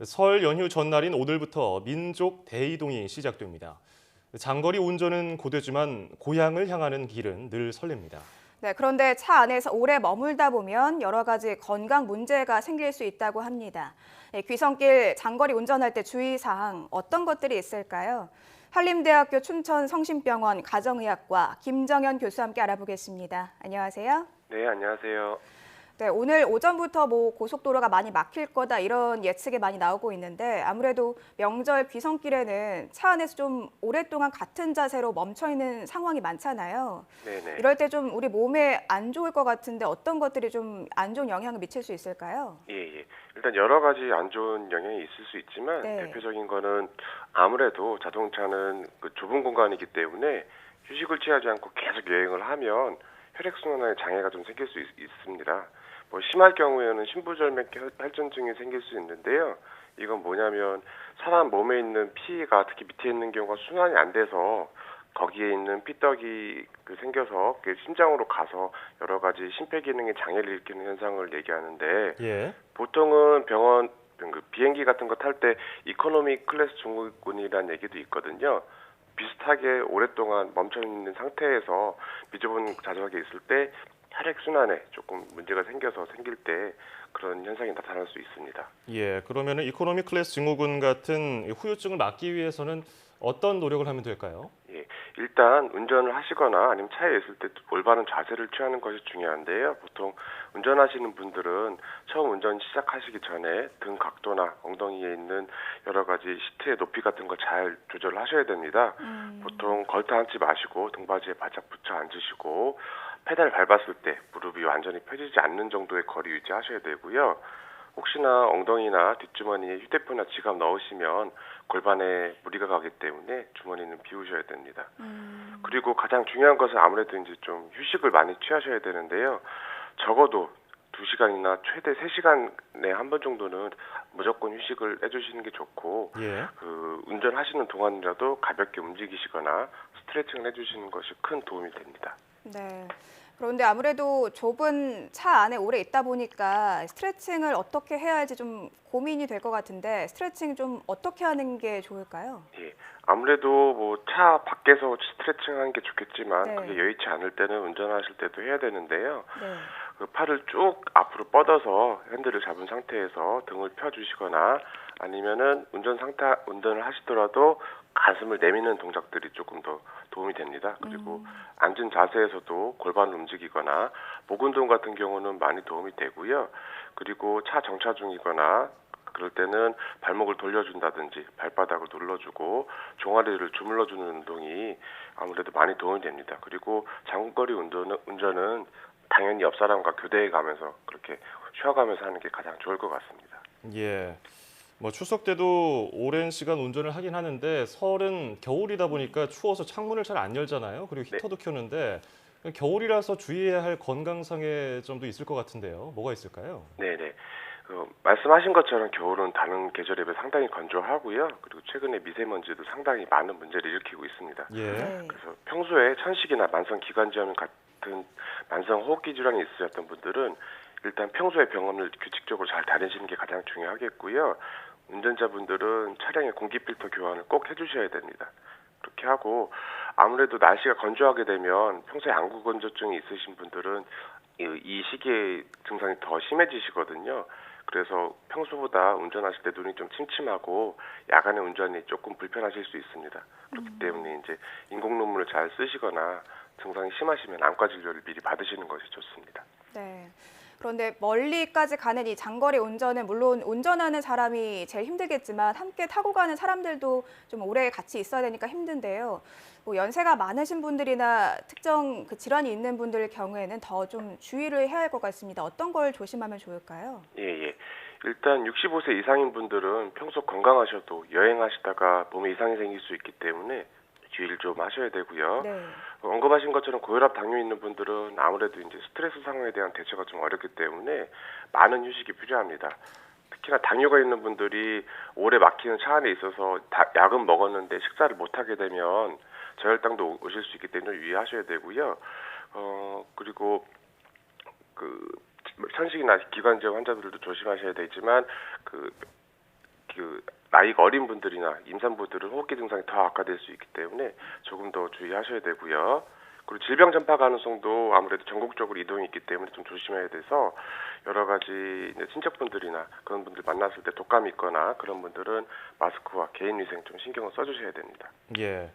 설 연휴 전날인 오늘부터 민족 대이동이 시작됩니다. 장거리 운전은 고되지만 고향을 향하는 길은 늘 설렙니다. 네, 그런데 차 안에서 오래 머물다 보면 여러 가지 건강 문제가 생길 수 있다고 합니다. 귀성길 장거리 운전할 때 주의사항 어떤 것들이 있을까요? 한림대학교 춘천성심병원 가정의학과 김정현 교수와 함께 알아보겠습니다. 안녕하세요. 네, 안녕하세요. 네, 오늘 오전부터 고속도로가 많이 막힐 거다 이런 예측이 많이 나오고 있는데 아무래도 명절 귀성길에는 차 안에서 좀 오랫동안 같은 자세로 멈춰 있는 상황이 많잖아요. 네네. 이럴 때 좀 우리 몸에 안 좋을 것 같은데 어떤 것들이 좀 안 좋은 영향을 미칠 수 있을까요? 예. 일단 여러 가지 안 좋은 영향이 있을 수 있지만 네. 대표적인 거는 아무래도 자동차는 그 좁은 공간이기 때문에 휴식을 취하지 않고 계속 여행을 하면 혈액순환에 장애가 좀 생길 수 있습니다. 심할 경우에는 심부절맥 혈전증이 생길 수 있는데요. 이건 뭐냐면 사람 몸에 있는 피가 특히 밑에 있는 경우가 순환이 안 돼서 거기에 있는 피떡이 생겨서 심장으로 가서 여러 가지 심폐기능에 장애를 일으키는 현상을 얘기하는데 예. 보통은 병원 비행기 같은 거 탈 때 이코노미 클래스 증후군이라는 얘기도 있거든요. 비슷하게 오랫동안 멈춰 있는 상태에서 미주분자적하게 있을 때 혈액순환에 조금 문제가 생길 때 그런 현상이 나타날 수 있습니다. 예. 그러면은 이코노미 클래스 증후군 같은 후유증을 막기 위해서는 어떤 노력을 하면 될까요? 예, 일단 운전을 하시거나 아니면 차에 있을 때 올바른 자세를 취하는 것이 중요한데요. 보통 운전하시는 분들은 처음 운전 시작하시기 전에 등 각도나 엉덩이에 있는 여러 가지 시트의 높이 같은 거 잘 조절하셔야 됩니다. 보통 걸터 앉지 마시고 등받이에 바짝 붙여 앉으시고 페달 밟았을 때 무릎이 완전히 펴지지 않는 정도의 거리 유지하셔야 되고요. 혹시나 엉덩이나 뒷주머니에 휴대폰이나 지갑 넣으시면 골반에 무리가 가기 때문에 주머니는 비우셔야 됩니다. 그리고 가장 중요한 것은 아무래도 이제 좀 휴식을 많이 취하셔야 되는데요. 적어도 2시간이나 최대 3시간에 한 번 정도는 무조건 휴식을 해주시는 게 좋고 예. 운전하시는 동안이라도 가볍게 움직이시거나 스트레칭을 해주시는 것이 큰 도움이 됩니다. 네. 그런데 아무래도 좁은 차 안에 오래 있다 보니까 스트레칭을 어떻게 해야 할지 좀 고민이 될 것 같은데 스트레칭 좀 어떻게 하는 게 좋을까요? 예, 아무래도 차 밖에서 스트레칭 하는 게 좋겠지만 네. 그게 여의치 않을 때는 운전하실 때도 해야 되는데요. 네. 팔을 쭉 앞으로 뻗어서 핸들을 잡은 상태에서 등을 펴주시거나 아니면은 운전을 하시더라도 가슴을 내미는 동작들이 조금 더 도움이 됩니다. 그리고 앉은 자세에서도 골반을 움직이거나 목 운동 같은 경우는 많이 도움이 되고요. 그리고 차 정차 중이거나 그럴 때는 발목을 돌려준다든지 발바닥을 눌러주고 종아리를 주물러주는 운동이 아무래도 많이 도움이 됩니다. 그리고 장거리 운전은 당연히 옆 사람과 교대해 가면서 그렇게 쉬어가면서 하는 게 가장 좋을 것 같습니다. 예. 추석 때도 오랜 시간 운전을 하긴 하는데 설은 겨울이다 보니까 추워서 창문을 잘 안 열잖아요. 그리고 네. 히터도 켜는데 겨울이라서 주의해야 할 건강상의 점도 있을 것 같은데요. 뭐가 있을까요? 네네. 말씀하신 것처럼 겨울은 다른 계절에 비해 상당히 건조하고요. 그리고 최근에 미세먼지도 상당히 많은 문제를 일으키고 있습니다. 예. 네. 그래서 평소에 천식이나 만성기관지염 같은 만성호흡기 질환이 있으셨던 분들은 일단 평소에 병원을 규칙적으로 잘 다니시는 게 가장 중요하겠고요. 운전자분들은 차량의 공기 필터 교환을 꼭 해주셔야 됩니다. 그렇게 하고 아무래도 날씨가 건조하게 되면 평소에 안구 건조증이 있으신 분들은 이 시기에 증상이 더 심해지시거든요. 그래서 평소보다 운전하실 때 눈이 좀 침침하고 야간에 운전이 조금 불편하실 수 있습니다. 그렇기 때문에 이제 인공 눈물을 잘 쓰시거나 증상이 심하시면 안과 진료를 미리 받으시는 것이 좋습니다. 네. 그런데 멀리까지 가는 이 장거리 운전은 물론 운전하는 사람이 제일 힘들겠지만 함께 타고 가는 사람들도 좀 오래 같이 있어야 되니까 힘든데요. 연세가 많으신 분들이나 특정 질환이 있는 분들 경우에는 더 좀 주의를 해야 할 것 같습니다. 어떤 걸 조심하면 좋을까요? 예. 일단 65세 이상인 분들은 평소 건강하셔도 여행하시다가 몸에 이상이 생길 수 있기 때문에 주의를 좀 하셔야 되고요. 네. 언급하신 것처럼 고혈압, 당뇨 있는 분들은 아무래도 이제 스트레스 상황에 대한 대처가 좀 어렵기 때문에 많은 휴식이 필요합니다. 특히나 당뇨가 있는 분들이 오래 막히는 차 안에 있어서 약은 먹었는데 식사를 못 하게 되면 저혈당도 오실 수 있기 때문에 유의하셔야 되고요. 그리고 천식이나 기관지염 환자들도 조심하셔야 되지만 나이가 어린 분들이나 임산부들은 호흡기 증상이 더 악화될 수 있기 때문에 조금 더 주의하셔야 되고요. 그리고 질병 전파 가능성도 아무래도 전국적으로 이동이 있기 때문에 좀 조심해야 돼서 여러 가지 이제 친척분들이나 그런 분들 만났을 때 독감이 있거나 그런 분들은 마스크와 개인위생 좀 신경을 써주셔야 됩니다. 예.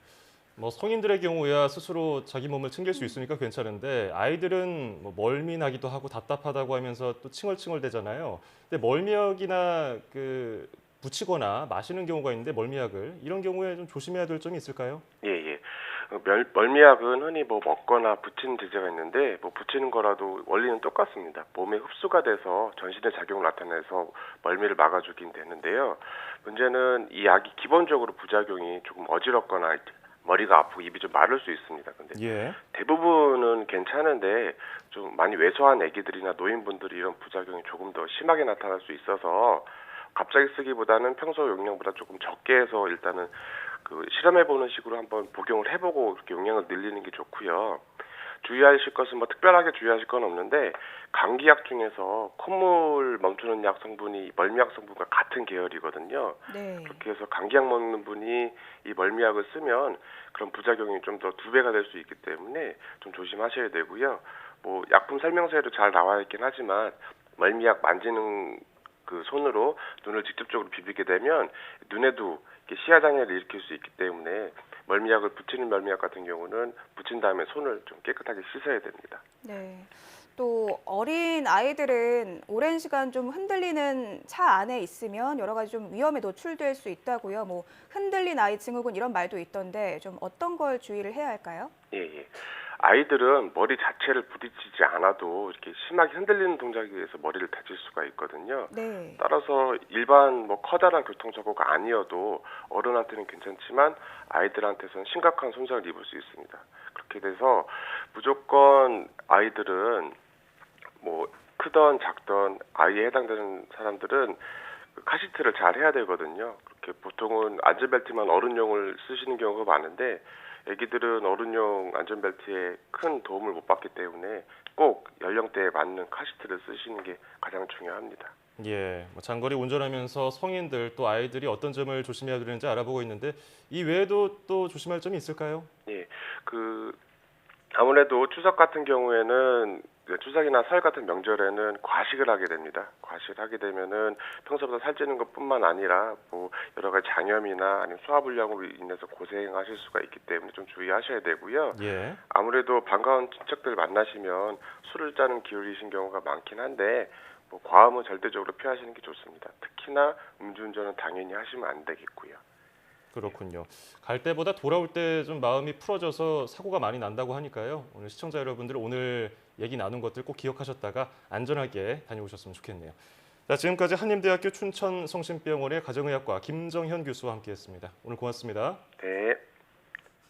뭐 성인들의 경우야 스스로 자기 몸을 챙길 수 있으니까 괜찮은데 아이들은 뭐 멀미나기도 하고 답답하다고 하면서 또 칭얼칭얼대잖아요. 근데 멀미약이나 그 붙이거나 마시는 경우가 있는데 멀미약을 이런 경우에 좀 조심해야 될 점이 있을까요? 예, 예. 멀미약은 흔히 뭐 먹거나 붙이는 제제가 있는데 뭐 붙이는 거라도 원리는 똑같습니다. 몸에 흡수가 돼서 전신의 작용을 나타내서 멀미를 막아주긴 되는데요. 문제는 이 약이 기본적으로 부작용이 조금 어지럽거나 머리가 아프고 입이 좀 마를 수 있습니다. 근데 예. 대부분은 괜찮은데 좀 많이 왜소한 아기들이나 노인분들이 이런 부작용이 조금 더 심하게 나타날 수 있어서 갑자기 쓰기보다는 평소 용량보다 조금 적게 해서 일단은 그 실험해보는 식으로 한번 복용을 해보고 이렇게 용량을 늘리는 게 좋고요. 주의하실 것은 뭐 특별하게 주의하실 건 없는데 감기약 중에서 콧물 멈추는 약 성분이 멀미약 성분과 같은 계열이거든요. 네. 그렇게 해서 감기약 먹는 분이 이 멀미약을 쓰면 그런 부작용이 좀 더 2배가 될 수 있기 때문에 좀 조심하셔야 되고요. 뭐 약품 설명서에도 잘 나와 있긴 하지만 멀미약 만지는 그 손으로 눈을 직접적으로 비비게 되면 눈에도 이렇게 시야 장애를 일으킬 수 있기 때문에 멀미약을 붙이는 멀미약 같은 경우는 붙인 다음에 손을 좀 깨끗하게 씻어야 됩니다. 네. 또 어린 아이들은 오랜 시간 좀 흔들리는 차 안에 있으면 여러 가지 좀 위험에 노출될 수 있다고요. 뭐 흔들린 아이 증후군 이런 말도 있던데 좀 어떤 걸 주의를 해야 할까요? 예, 예. 아이들은 머리 자체를 부딪히지 않아도 이렇게 심하게 흔들리는 동작에 의해서 머리를 다칠 수가 있거든요. 네. 따라서 일반 뭐 커다란 교통사고가 아니어도 어른한테는 괜찮지만 아이들한테서는 심각한 손상을 입을 수 있습니다. 그렇게 돼서 무조건 아이들은 뭐 크던 작던 아이에 해당되는 사람들은 그 카시트를 잘 해야 되거든요. 그렇게 보통은 안전벨트만 어른용을 쓰시는 경우가 많은데 애기들은 어른용 안전벨트에 큰 도움을 못 받기 때문에 꼭 연령대에 맞는 카시트를 쓰시는 게 가장 중요합니다. 예. 뭐 장거리 운전하면서 성인들 또 아이들이 어떤 점을 조심해야 되는지 알아보고 있는데 이 외에도 또 조심할 점이 있을까요? 예, 아무래도 추석 같은 경우에는 추석이나 설 같은 명절에는 과식을 하게 됩니다. 과식을 하게 되면은 평소보다 살찌는 것뿐만 아니라 뭐 여러 가지 장염이나 아니면 소화불량으로 인해서 고생하실 수가 있기 때문에 좀 주의하셔야 되고요. 예. 아무래도 반가운 친척들 만나시면 술을 짜는 기울이신 경우가 많긴 한데 뭐 과음은 절대적으로 피하시는 게 좋습니다. 특히나 음주운전은 당연히 하시면 안 되겠고요. 그렇군요. 갈 때보다 돌아올 때 좀 마음이 풀어져서 사고가 많이 난다고 하니까요. 오늘 시청자 여러분들 오늘 얘기 나눈 것들 꼭 기억하셨다가 안전하게 다녀오셨으면 좋겠네요. 자, 지금까지 한림대학교 춘천성심병원의 가정의학과 김정현 교수와 함께했습니다. 오늘 고맙습니다. 네.